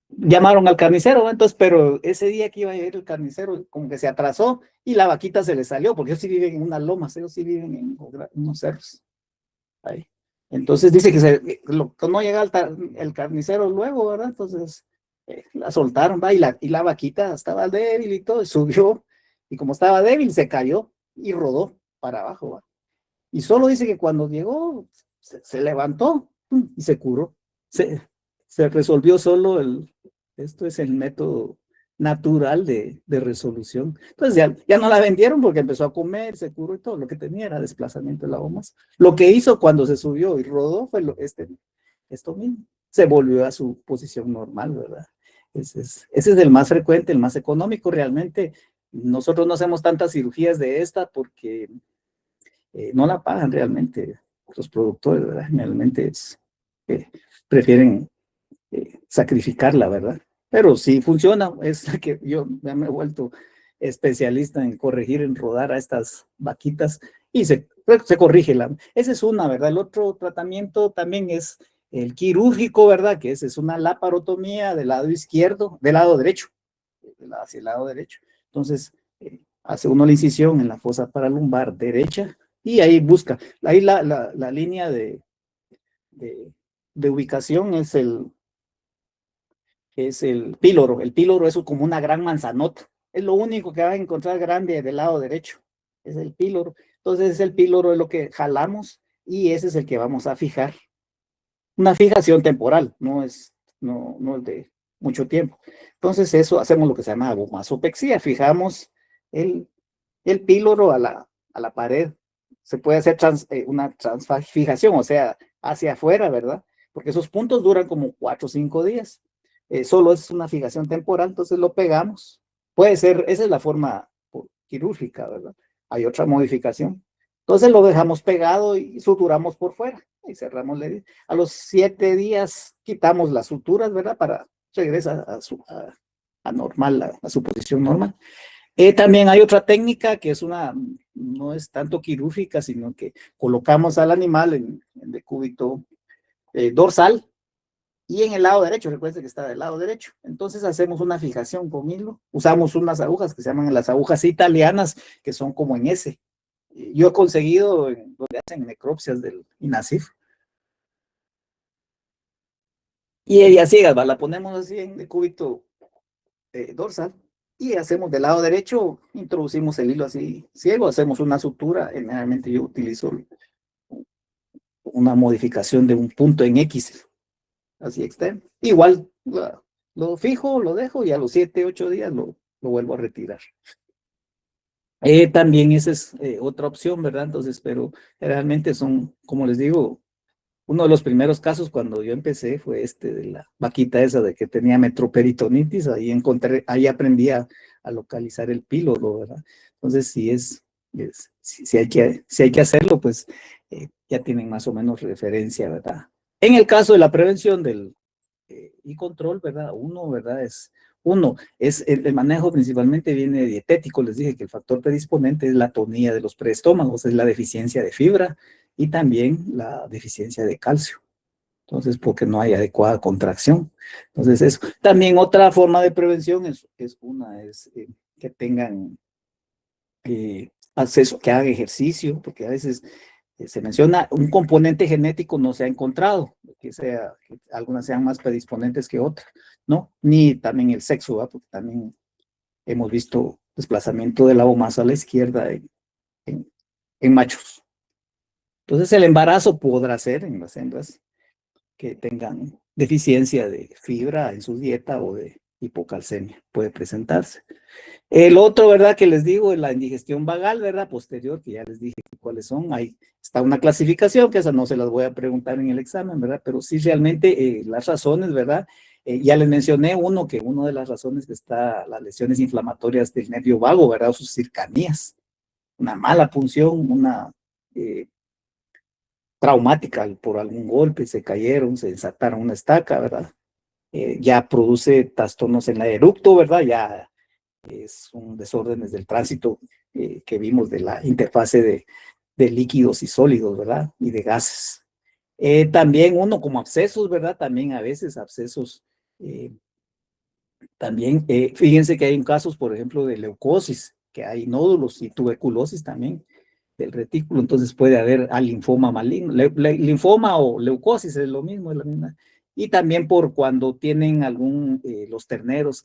llamaron al carnicero, ¿va? Entonces, pero ese día que iba a ir el carnicero, como que se atrasó y la vaquita se le salió, porque ellos sí viven en unas lomas, ellos sí viven en unos cerros. Ahí. Entonces dice que no llega el carnicero luego, ¿verdad? Entonces la soltaron, va, y la vaquita estaba débil y todo, y subió, y como estaba débil, se cayó y rodó para abajo, ¿va? Y solo dice que cuando llegó, se levantó y se curó. Se resolvió solo esto es el método natural de resolución. Entonces ya no la vendieron porque empezó a comer, se curó y todo. Lo que tenía era desplazamiento de la bomba. Lo que hizo cuando se subió y rodó fue esto mismo. Se volvió a su posición normal, ¿verdad? Ese es el más frecuente, el más económico. Realmente nosotros no hacemos tantas cirugías de esta porque no la pagan realmente los productores, ¿verdad? Generalmente prefieren sacrificarla, ¿verdad? Pero sí funciona, es la que yo ya me he vuelto especialista en corregir, en rodar a estas vaquitas y se corrige esa es una, ¿verdad? El otro tratamiento también es el quirúrgico, ¿verdad? Que es una laparotomía del lado izquierdo, del lado derecho, hacia el lado derecho. Entonces, hace uno la incisión en la fosa paralumbar derecha y ahí busca, ahí la línea de ubicación es el píloro. El píloro es como una gran manzanota. Es lo único que va a encontrar grande del lado derecho. Es el píloro. Entonces, el píloro es lo que jalamos y ese es el que vamos a fijar. Una fijación temporal, no es de mucho tiempo. Entonces, eso hacemos lo que se llama abomazopexia. Fijamos el píloro a la pared. Se puede hacer una transfijación, o sea, hacia afuera, ¿verdad? Porque esos puntos duran como 4 o 5 días. Solo es una fijación temporal, entonces lo pegamos. Puede ser, esa es la forma quirúrgica, ¿verdad? Hay otra modificación. Entonces lo dejamos pegado y suturamos por fuera y cerramos la herida. A los 7 días quitamos las suturas, ¿verdad? Para regresar a normal, a su posición normal. También hay otra técnica que no es tanto quirúrgica, sino que colocamos al animal en decúbito dorsal y en el lado derecho, recuerden que está del lado derecho. Entonces hacemos una fijación con hilo, usamos unas agujas que se llaman las agujas italianas, que son como en S. Yo he conseguido donde hacen necropsias del INASIF. Y a ciegas, la ponemos así en decúbito dorsal Y hacemos del lado derecho, introducimos el hilo así ciego, hacemos una sutura. Generalmente yo utilizo una modificación de un punto en X, así externo. Igual lo fijo, lo dejo y a los 7, 8 días lo vuelvo a retirar. También esa es otra opción, ¿verdad? Entonces, pero realmente son, como les digo, uno de los primeros casos cuando yo empecé fue de la vaquita esa de que tenía metroperitonitis. Ahí aprendí a localizar el píloro, ¿verdad? Entonces, si hay que hacerlo, pues ya tienen más o menos referencia, ¿verdad? En el caso de la prevención y control, ¿verdad? Uno es el manejo principalmente viene dietético. Les dije que el factor predisponente es la atonía de los preestómagos, es la deficiencia de fibra y también la deficiencia de calcio. Entonces, porque no hay adecuada contracción. Entonces, eso. También otra forma de prevención es que tengan acceso, que hagan ejercicio, porque a veces se menciona un componente genético no se ha encontrado, que algunas sean más predisponentes que otras, ¿no? Ni también el sexo, ¿verdad? Porque también hemos visto desplazamiento de la masa a la izquierda en machos. Entonces el embarazo podrá ser en las hembras que tengan deficiencia de fibra en su dieta o de hipocalcemia, puede presentarse. El otro, ¿verdad? Que les digo, es la indigestión vagal, ¿verdad? Posterior, que ya les dije cuáles son. Ahí está una clasificación, que esa no se las voy a preguntar en el examen, ¿verdad? Pero sí realmente las razones, ¿verdad? Ya les mencioné una de las razones que está las lesiones inflamatorias del nervio vago, ¿verdad? O sus cercanías. Una mala punción, una traumática por algún golpe, se cayeron, se desataron una estaca, ¿verdad? Ya produce trastornos en el eructo, ¿verdad? Ya es un desorden del tránsito que vimos de la interfase de líquidos y sólidos, ¿verdad? Y de gases. También uno como abscesos, ¿verdad? También a veces abscesos. También, fíjense que hay casos, por ejemplo, de leucosis, que hay nódulos y tuberculosis también del retículo, entonces puede haber linfoma maligno. Linfoma o leucosis es lo mismo, es la misma. Y también por cuando tienen los terneros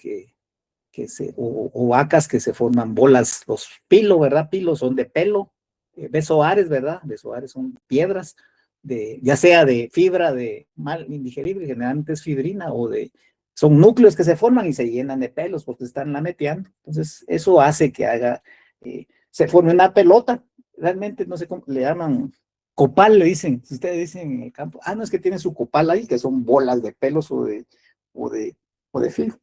o vacas que se forman bolas, los pilos, ¿verdad? Pilos son de pelo, besoares, ¿verdad? Besoares son piedras, ya sea de fibra de mal indigerible, generalmente es fibrina, son núcleos que se forman y se llenan de pelos porque están lameteando. Entonces, eso hace que se forme una pelota. Realmente no sé cómo le llaman, copal le dicen, si ustedes dicen en el campo, no es que tiene su copal ahí, que son bolas de pelos o de fibra.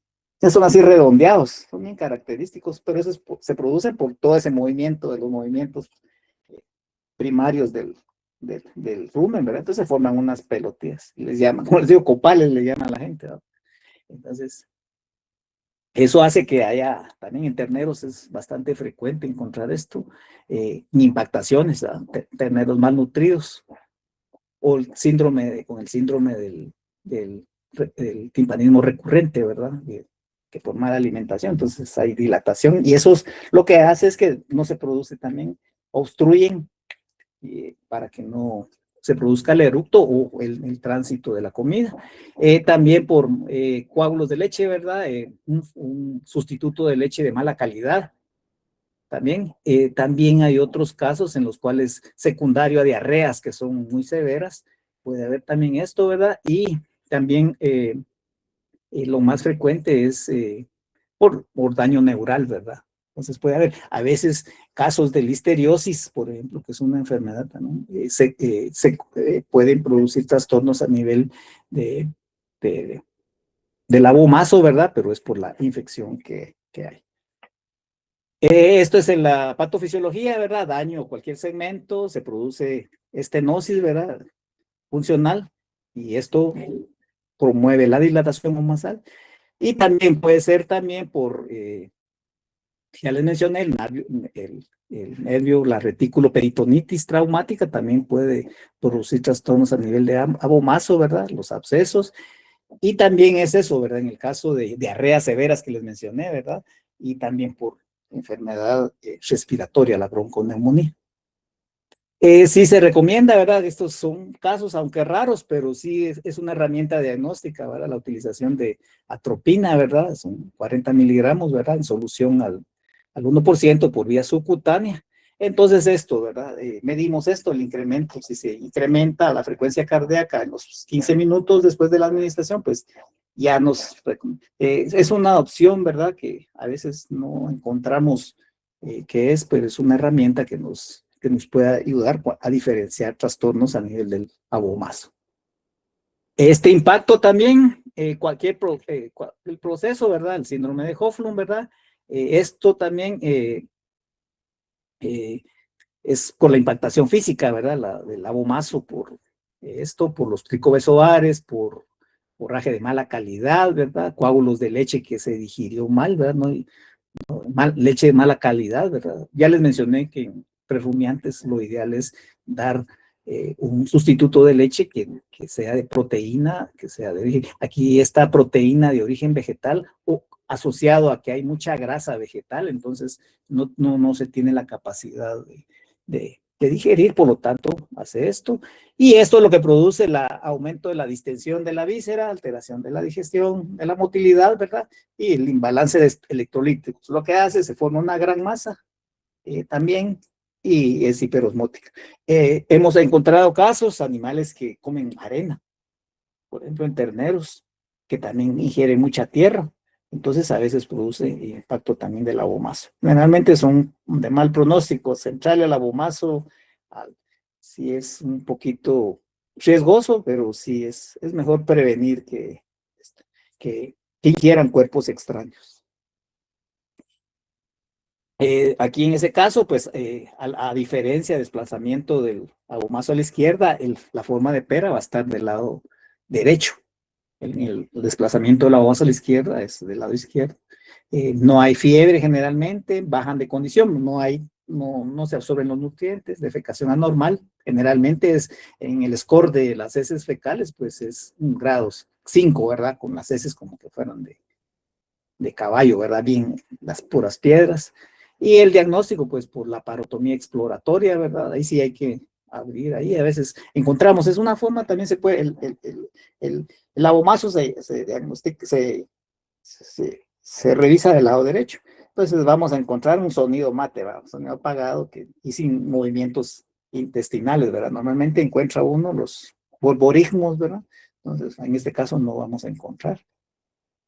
Son así redondeados, son bien característicos, pero eso se produce por todo ese movimiento de los movimientos primarios del rumen, ¿verdad? Entonces se forman unas pelotillas, les llaman, como les digo, copales le llaman a la gente, ¿verdad? Entonces, eso hace que también en terneros es bastante frecuente encontrar esto, impactaciones, terneros malnutridos, o con el síndrome del timpanismo recurrente, ¿verdad? Que por mala alimentación, entonces hay dilatación, y eso lo que hace es que no se produce también, obstruyen para que no se produzca el eructo o el tránsito de la comida. También por coágulos de leche, ¿verdad? Un sustituto de leche de mala calidad. También hay otros casos en los cuales secundario a diarreas que son muy severas, puede haber también esto, ¿verdad? Y también lo más frecuente es por daño neural, ¿verdad? Entonces puede haber a veces casos de listeriosis, por ejemplo, que es una enfermedad, ¿no? Pueden producir trastornos a nivel del abomazo, ¿verdad? Pero es por la infección que hay. Esto es en la patofisiología, ¿verdad? Daño a cualquier segmento, se produce estenosis, ¿verdad? Funcional, y esto promueve la dilatación omasal. Y también puede ser también ya les mencioné, el nervio, la reticuloperitonitis traumática también puede producir trastornos a nivel de abomazo, ¿verdad? Los abscesos. Y también es eso, ¿verdad? En el caso de diarreas severas que les mencioné, ¿verdad? Y también por enfermedad respiratoria, la bronconeumonía. Sí se recomienda, ¿verdad? Estos son casos, aunque raros, pero sí es una herramienta diagnóstica, ¿verdad? La utilización de atropina, ¿verdad? Son 40 miligramos, ¿verdad? En solución al 1% por vía subcutánea. Entonces esto, ¿verdad? Medimos esto, el incremento, si se incrementa la frecuencia cardíaca en los 15 minutos después de la administración, pues ya es una opción, ¿verdad? Que a veces no encontramos qué es, pero es una herramienta que nos puede ayudar a diferenciar trastornos a nivel del abomazo. Este impacto también, el proceso, ¿verdad? El síndrome de Hofflund, ¿verdad? Esto también es por la impactación física, ¿verdad? Del abomazo, por los tricobesoares, por forraje de mala calidad, ¿verdad? Coágulos de leche que se digirió mal, ¿verdad? Leche de mala calidad, ¿verdad? Ya les mencioné que en prerumiantes lo ideal es dar un sustituto de leche que sea de proteína, que sea de origen. Aquí está proteína de origen vegetal o asociado a que hay mucha grasa vegetal, entonces no se tiene la capacidad de digerir, por lo tanto, hace esto. Y esto es lo que produce el aumento de la distensión de la víscera, alteración de la digestión, de la motilidad, ¿verdad? Y el imbalance electrolíticos. Lo que hace, se forma una gran masa también y es hiperosmótica. Hemos encontrado casos, animales que comen arena, por ejemplo, en terneros, que también ingieren mucha tierra. Entonces, a veces produce impacto también del abomazo. Generalmente son de mal pronóstico. Central al abomazo, sí es un poquito riesgoso, pero sí es mejor prevenir que ingieran cuerpos extraños. Aquí en ese caso, pues, a diferencia del desplazamiento del abomazo a la izquierda, la forma de pera va a estar del lado derecho. El desplazamiento del abomazo a la izquierda es del lado izquierdo. No hay fiebre generalmente, bajan de condición, no se absorben los nutrientes, defecación anormal. Generalmente es en el score de las heces fecales, pues es 1 grado 5, ¿verdad? Con las heces como que fueran de caballo, ¿verdad? Bien, las puras piedras. Y el diagnóstico, pues por la parotomía exploratoria, ¿verdad? Ahí sí hay que abrir, ahí a veces encontramos, es una forma, también se puede, el abomazo se diagnostica, se revisa del lado derecho. Entonces vamos a encontrar un sonido mate, ¿verdad? Un sonido apagado y sin movimientos intestinales, ¿verdad? Normalmente encuentra uno los borborismos, ¿verdad? Entonces en este caso no vamos a encontrar.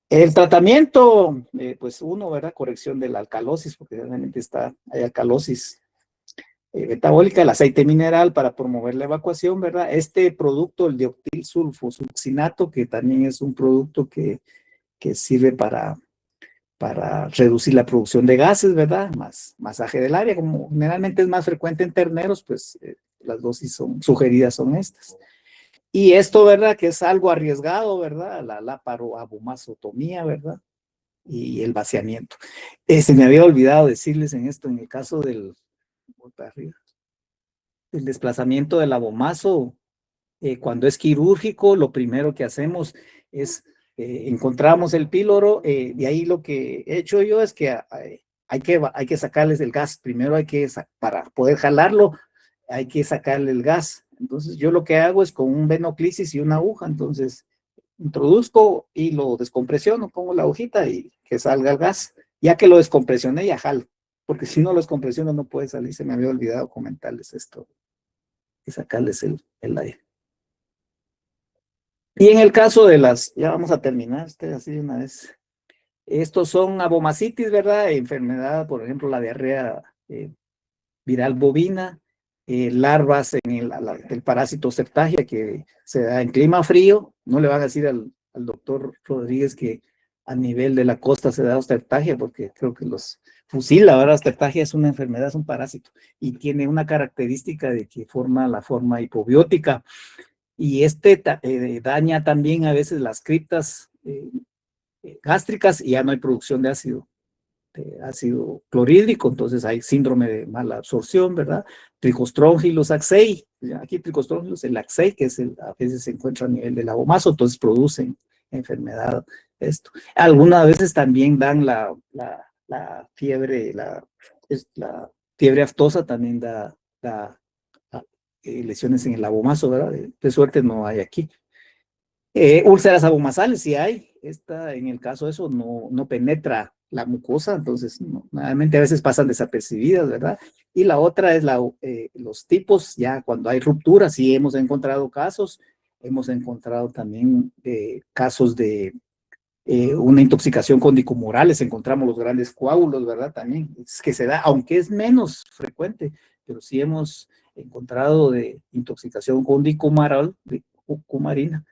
El tratamiento, pues uno, ¿verdad? Corrección de la alcalosis, porque realmente hay alcalosis metabólica, el aceite mineral para promover la evacuación, ¿verdad? Este producto, el dioxilsulfosuccinato, que también es un producto que sirve para reducir la producción de gases, ¿verdad? Más masaje del área, como generalmente es más frecuente en terneros, pues las dosis sugeridas son estas. Y esto, ¿verdad? Que es algo arriesgado, ¿verdad? La laparoabomazotomía, ¿verdad? Y el vaciamiento. Se me había olvidado decirles en esto, en el caso del desplazamiento del abomazo, cuando es quirúrgico, lo primero que hacemos es encontramos el píloro, y ahí lo que he hecho yo es que hay que sacarles el gas. Primero para poder jalarlo, hay que sacarle el gas. Entonces yo lo que hago es con un venoclisis y una aguja, entonces introduzco y lo descompresiono, pongo la agujita y que salga el gas. Ya que lo descompresioné, ya jalo, porque si no lo descompresiono no puede salir. Se me había olvidado comentarles esto y sacarles el aire. Y en el caso de ya vamos a terminar así de una vez. Estos son abomacitis, ¿verdad? Enfermedad, por ejemplo, la diarrea viral bovina, larvas del parásito Septagia que se da en clima frío. No le van a decir al doctor Rodríguez que a nivel de la costa se da Septagia, porque creo que los fusila, ¿verdad? Septagia es una enfermedad, es un parásito, y tiene una característica de que forma la forma hipobiótica. Y daña también a veces las criptas gástricas y ya no hay producción de ácido clorhídrico, entonces hay síndrome de mala absorción, ¿verdad? Tricostrongylus axei, aquí Tricostrongylus, el axei, que a veces se encuentra a nivel del abomazo, entonces producen enfermedad esto. Algunas veces también dan la fiebre, la fiebre aftosa también da lesiones en el abomazo, ¿verdad? De suerte no hay aquí. Úlceras abomazales, sí hay. Esta, en el caso de eso, no penetra la mucosa, entonces normalmente a veces pasan desapercibidas, ¿verdad? Y la otra es los tipos, ya cuando hay rupturas, sí hemos encontrado casos, hemos encontrado también casos de una intoxicación con dicomorales, encontramos los grandes coágulos, ¿verdad? También, es que se da, aunque es menos frecuente, pero sí hemos encontrado de intoxicación con dicomaral, de cumarina,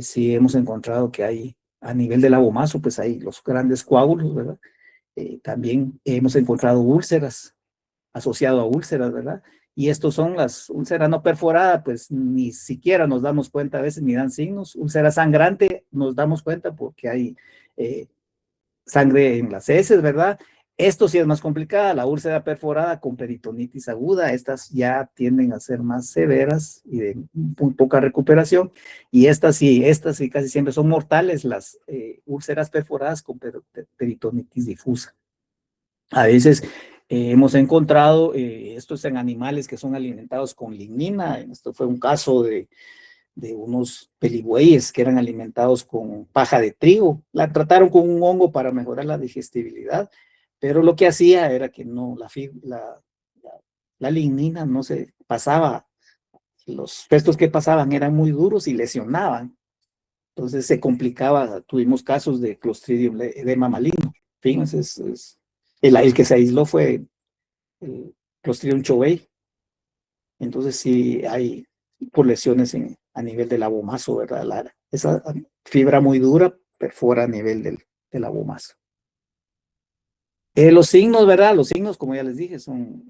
sí hemos encontrado que hay, a nivel del abomazo, pues hay los grandes coágulos, ¿verdad? También hemos encontrado úlceras, asociado a úlceras, ¿verdad? Y estos son las úlceras no perforadas, pues ni siquiera nos damos cuenta a veces ni dan signos. Úlcera sangrante nos damos cuenta porque hay sangre en las heces, ¿verdad? Esto sí es más complicada, la úlcera perforada con peritonitis aguda, estas ya tienden a ser más severas y de muy poca recuperación, y estas sí casi siempre son mortales, las úlceras perforadas con peritonitis difusa. A veces hemos encontrado estos en animales que son alimentados con lignina. Esto fue un caso de unos peligüeyes que eran alimentados con paja de trigo. La trataron con un hongo para mejorar la digestibilidad, pero lo que hacía era que no, la lignina no se pasaba, los restos que pasaban eran muy duros y lesionaban. Entonces se complicaba, tuvimos casos de Clostridium edema maligno. En fin, el que se aisló fue el Clostridium chovei. Entonces sí hay por lesiones a nivel del abomazo, ¿verdad? Esa fibra muy dura perfora a nivel del abomazo. Los signos, ¿verdad? Los signos, como ya les dije, son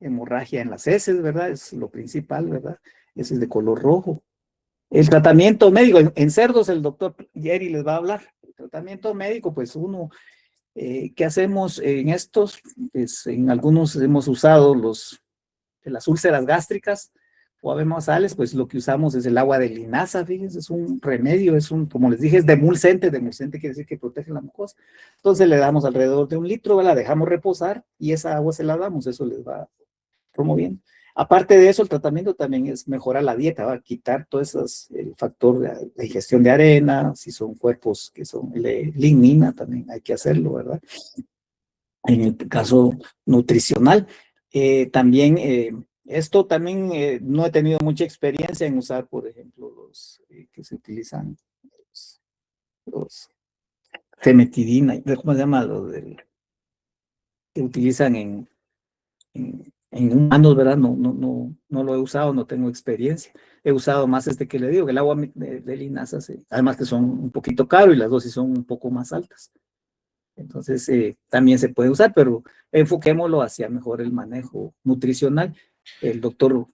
hemorragia en las heces, ¿verdad? Es lo principal, ¿verdad? Ese es de color rojo. El tratamiento médico, en cerdos el doctor Jerry les va a hablar. El tratamiento médico, pues ¿qué hacemos en estos? Pues en algunos hemos usado las úlceras gástricas o abemazales, pues lo que usamos es el agua de linaza, fíjense, es un remedio, como les dije, es demulcente quiere decir que protege la mucosa. Entonces le damos alrededor de 1 litro, la dejamos reposar y esa agua se la damos, eso les va promoviendo. Aparte de eso, el tratamiento también es mejorar la dieta, va a quitar todo el factor de la ingestión de arena, si son cuerpos que son lignina, también hay que hacerlo, ¿verdad? En el caso nutricional, también esto también no he tenido mucha experiencia en usar, por ejemplo, los que se utilizan, los femetidina, ¿cómo se llama? Que utilizan en humanos, ¿verdad? No lo he usado, no tengo experiencia. He usado más que le digo, el agua de linaza, además que son un poquito caros y las dosis son un poco más altas. Entonces, también se puede usar, pero enfoquémoslo hacia mejor el manejo nutricional. El doctor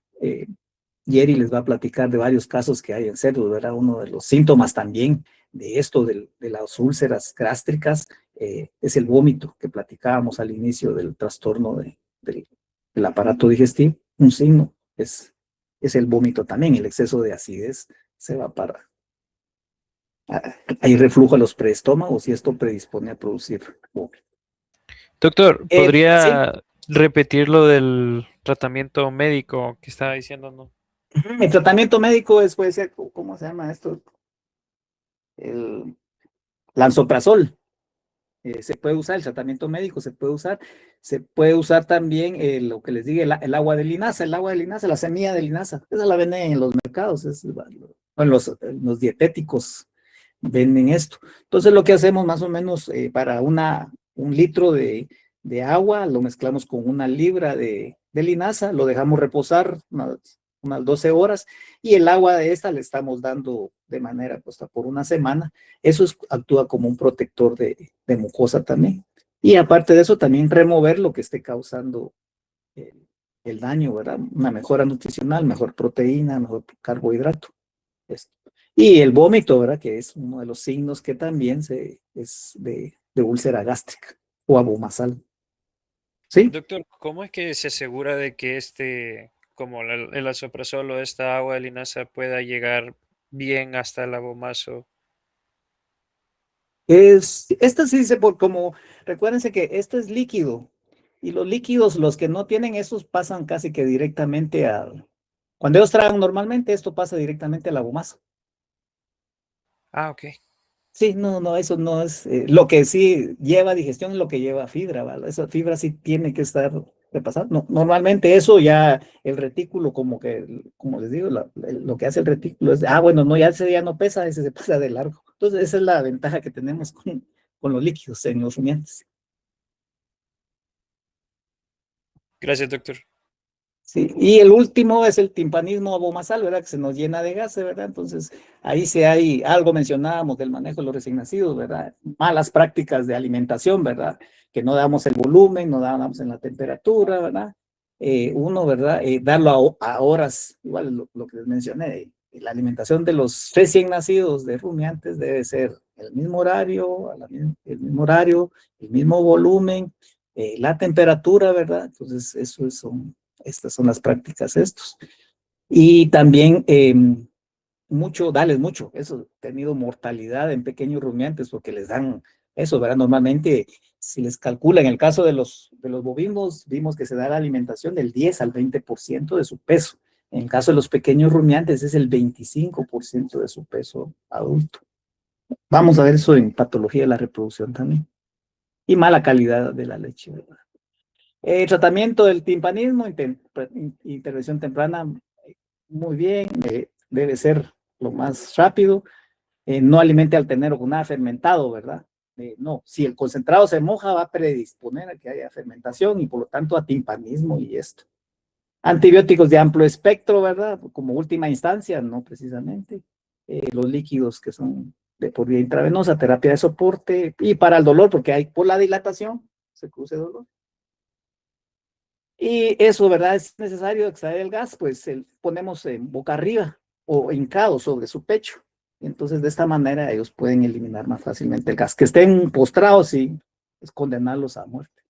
Jerry les va a platicar de varios casos que hay en cerdos, ¿verdad? Uno de los síntomas también de esto, de las úlceras gástricas, es el vómito que platicábamos al inicio del trastorno del aparato digestivo. Un signo es el vómito también, el exceso de acidez se va para... Hay reflujo a los preestómagos y esto predispone a producir vómito. Doctor, Sí. ¿podría repetir lo del tratamiento médico que estaba diciendo, no? El tratamiento médico puede ser, ¿cómo se llama esto? El lansoprazol. Se puede usar, el tratamiento médico se puede usar también lo que les digo, el agua de linaza, la semilla de linaza, esa la venden en los mercados, en los dietéticos venden esto. Entonces lo que hacemos más o menos para un litro de agua, lo mezclamos con 1 libra de linaza, lo dejamos reposar unas 12 horas y el agua de esta le estamos dando de manera puesta por 1 semana. Eso actúa como un protector de mucosa también. Y aparte de eso, también remover lo que esté causando el daño, ¿verdad? Una mejora nutricional, mejor proteína, mejor carbohidrato. Esto. Y el vómito, ¿verdad? Que es uno de los signos que también es de úlcera gástrica o abomasal. ¿Sí? Doctor, ¿cómo es que se asegura de que como el lasoprazol o esta agua de linaza pueda llegar bien hasta el abomazo? Esta sí como, recuérdense que esto es líquido. Y los líquidos, los que no tienen esos, pasan casi que directamente cuando ellos tragan normalmente, esto pasa directamente a la bomasa. Ah, ok. Sí, no, eso no es, lo que sí lleva digestión es lo que lleva fibra, ¿vale? Esa fibra sí tiene que estar repasada. No, normalmente eso ya el retículo, como les digo, lo que hace el retículo es, bueno, no, ya ese ya no pesa, ese se pasa de largo. Entonces esa es la ventaja que tenemos con los líquidos en los rumiantes. Gracias, doctor. Sí, y el último es el timpanismo abomasal, ¿verdad? Que se nos llena de gases, ¿verdad? Entonces, ahí sí hay algo mencionábamos del manejo de los recién nacidos, ¿verdad? Malas prácticas de alimentación, ¿verdad? Que no damos el volumen, no damos en la temperatura, ¿verdad? Uno, ¿verdad? Darlo a horas, igual lo que les mencioné, la alimentación de los recién nacidos de rumiantes debe ser el mismo horario, el mismo horario, el mismo volumen, la temperatura, ¿verdad? Entonces, estas son las prácticas estos. Y también darles mucho. Eso, ha tenido mortalidad en pequeños rumiantes porque les dan eso, ¿verdad? Normalmente, si les calcula, en el caso de los bovinos, vimos que se da la alimentación del 10 al 20% de su peso. En el caso de los pequeños rumiantes es el 25% de su peso adulto. Vamos a ver eso en patología de la reproducción también. Y mala calidad de la leche, ¿verdad? Tratamiento del timpanismo, intervención temprana, muy bien, debe ser lo más rápido. No alimente al ternero con nada fermentado, ¿verdad? No, si el concentrado se moja, va a predisponer a que haya fermentación y por lo tanto a timpanismo y esto. Antibióticos de amplio espectro, ¿verdad? Como última instancia, no precisamente. Los líquidos que son de por vía intravenosa, terapia de soporte y para el dolor, porque hay por la dilatación, se produce dolor. Y eso, ¿verdad? Es necesario extraer el gas, pues ponemos en boca arriba o hincado sobre su pecho. Entonces, de esta manera ellos pueden eliminar más fácilmente el gas. Que estén postrados y pues, condenarlos a muerte.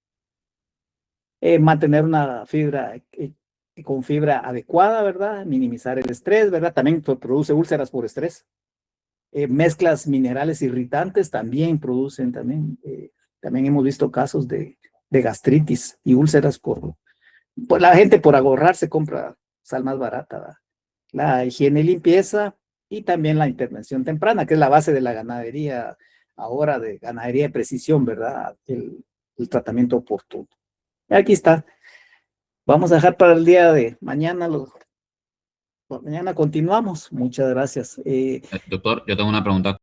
Mantener una fibra con fibra adecuada, ¿verdad? Minimizar el estrés, ¿verdad? También produce úlceras por estrés. Mezclas minerales irritantes también producen, también hemos visto casos de gastritis y úlceras pues la gente por agorrarse compra sal más barata, ¿verdad? La higiene y limpieza y también la intervención temprana, que es la base de la ganadería, ahora de ganadería de precisión, ¿verdad? El tratamiento oportuno. Y aquí está. Vamos a dejar para el día de mañana. Mañana continuamos. Muchas gracias. Doctor, yo tengo una pregunta